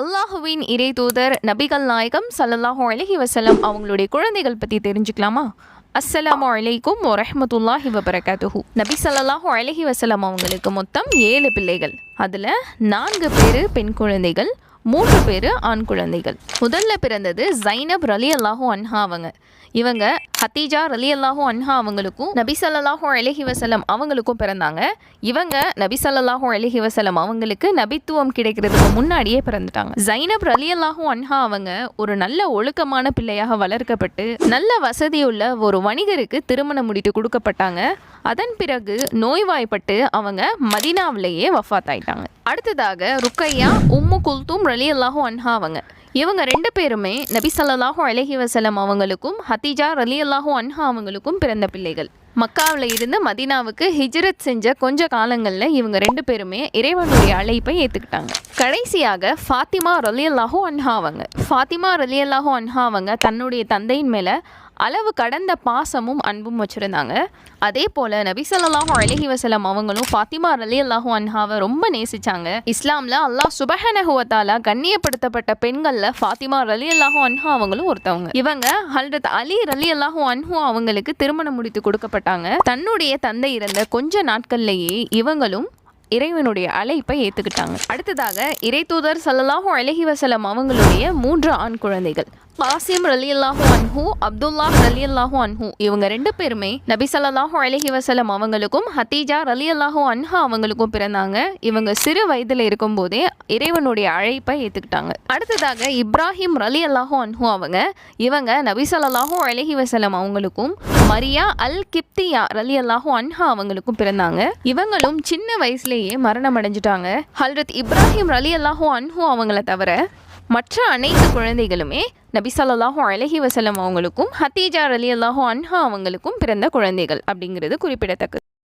அல்லாஹுவின் இறை தூதர் நபிகள் நாயகம் ஸல்லல்லாஹு அலைஹி வஸல்லம் அவங்களுடைய குழந்தைகள் பற்றி தெரிஞ்சுக்கலாமா? அஸ்ஸலாமு அலைக்கும் வரஹ்மத்துல்லாஹி வபரகாத்துஹு. நபி ஸல்லல்லாஹு அலைஹி வஸல்லம் அவங்களுக்கு மொத்தம் 7 பிள்ளைகள். அதில் 4 பேர் பெண் குழந்தைகள், 3 பேர் ஆண் குழந்தைகள். முதல்ல பிறந்தது ஜைனப் ரலியல்லாஹு அன்ஹா. இவங்க ஹத்தீஜா ரலியல்லாஹு அன்ஹா அவங்களுக்கும் நபி ஸல்லல்லாஹு அலைஹி வஸல்லம் அவங்களுக்கும் பிறந்தாங்க. இவங்க நபி ஸல்லல்லாஹு அலைஹி வஸல்லம் அவங்களுக்கு நபித்துவம் கிடைக்கிறதுக்கு முன்னாடியே பிறந்துட்டாங்க. ஜைனப் ரலியல்லாஹு அன்ஹா அவங்க ஒரு நல்ல ஒழுக்கமான பிள்ளையாக வளர்க்கப்பட்டு நல்ல வசதியுள்ள ஒரு வணிகருக்கு திருமணம் முடித்து கொடுக்கப்பட்டாங்க. அதன் பிறகு நோய்வாய்ப்பட்டு அவங்க மதீனாவிலேயே வஃபாத் ஆயிட்டாங்க. அடுத்ததாக ருக்கையா உம்மு குல்தூம் ரலியல்லாஹு அன்ஹா இவங்க 2 பேருமே நபி ஸல்லல்லாஹு அலைஹி வஸல்லம் அவங்களுக்கும் ஹத்தீஜா ரலியல்லாஹு அன்ஹா அவங்களுக்கும் பிறந்த பிள்ளைகள். மக்காவில் இருந்து மதீனாவுக்கு ஹிஜ்ரத் செஞ்ச கொஞ்ச காலங்களில் இவங்க 2 பேருமே இறைவனுடைய அழைப்பை ஏற்றுக்கிட்டாங்க. கடைசியாக ஃபாத்திமா ரலியல்லாஹு அன்ஹா அவங்க தன்னுடைய தந்தையின் மேலே அளவு கடந்த பாசமும் அன்பும் வச்சுருந்தாங்க. அதே போல் நபி ஸல்லல்லாஹு அலைஹி வஸல்லம் அவங்களும் ஃபாத்திமா ரலியல்லாஹு அன்ஹாவை ரொம்ப நேசித்தாங்க. இஸ்லாமில் அல்லாஹ் சுப்ஹானஹு வ தஆலா கண்ணியப்படுத்தப்பட்ட பெண்களில் ஃபாத்திமா ரலியல்லாஹு அன்ஹா அவங்களும் ஒருத்தவங்க. இவங்க ஹல்ரத் அலி ரலியல்லாஹு அன்ஹு அவங்களுக்கு திருமணம் முடித்து கொடுக்கப்பட்டாங்க. தன்னுடைய தந்தை இறந்த கொஞ்ச நாட்கள்லேயே இவங்களும் இறைவனுடைய அழைப்பை ஏற்றுக்கிட்டாங்க. அடுத்ததாக இறை தூதர் ஸல்லல்லாஹு அலைஹி வஸல்லம் அவங்களுடைய 3 ஆண் குழந்தைகள் காசிம் ரலியல்லாஹு அன்ஹு, அப்துல்லாஹ் ரலியல்லாஹு அன்ஹு. இவங்க 2 பேருமே நபி ஸல்லல்லாஹு அலைஹி வஸல்லம் அவங்களுக்கும் ஹத்தீஜா ரலியல்லாஹு அன்ஹா அவங்களுக்கும் பிறந்தாங்க. இவங்க சிறு வயதில் இருக்கும்போதே இறைவனுடைய அழைப்பை ஏற்றுக்கிட்டாங்க. அடுத்ததாக இப்ராஹிம் ரலியல்லாஹு அன்ஹு இவங்க நபி ஸல்லல்லாஹு அலைஹி வஸல்லம் அவங்களுக்கும் மரியா அல் கிப்தியா ரலியல்லாஹு அன்ஹா அவங்களுக்கும் பிறந்தாங்க. இவங்களும் சின்ன வயசுலேயே மரணம் அடைஞ்சிட்டாங்க. ஹல்ரத் இப்ராஹிம் ரலியல்லாஹு அன்ஹு அவங்கள தவிர மற்ற அனைத்து குழந்தைகளுமே நபி ஸல்லல்லாஹு அலைஹி வஸல்லம் அவங்களுக்கும் ஹத்தீஜா ரலியல்லாஹு அன்ஹா அவங்களுக்கும் பிறந்த குழந்தைகள் அப்படிங்கிறது குறிப்பிடத்தக்கது.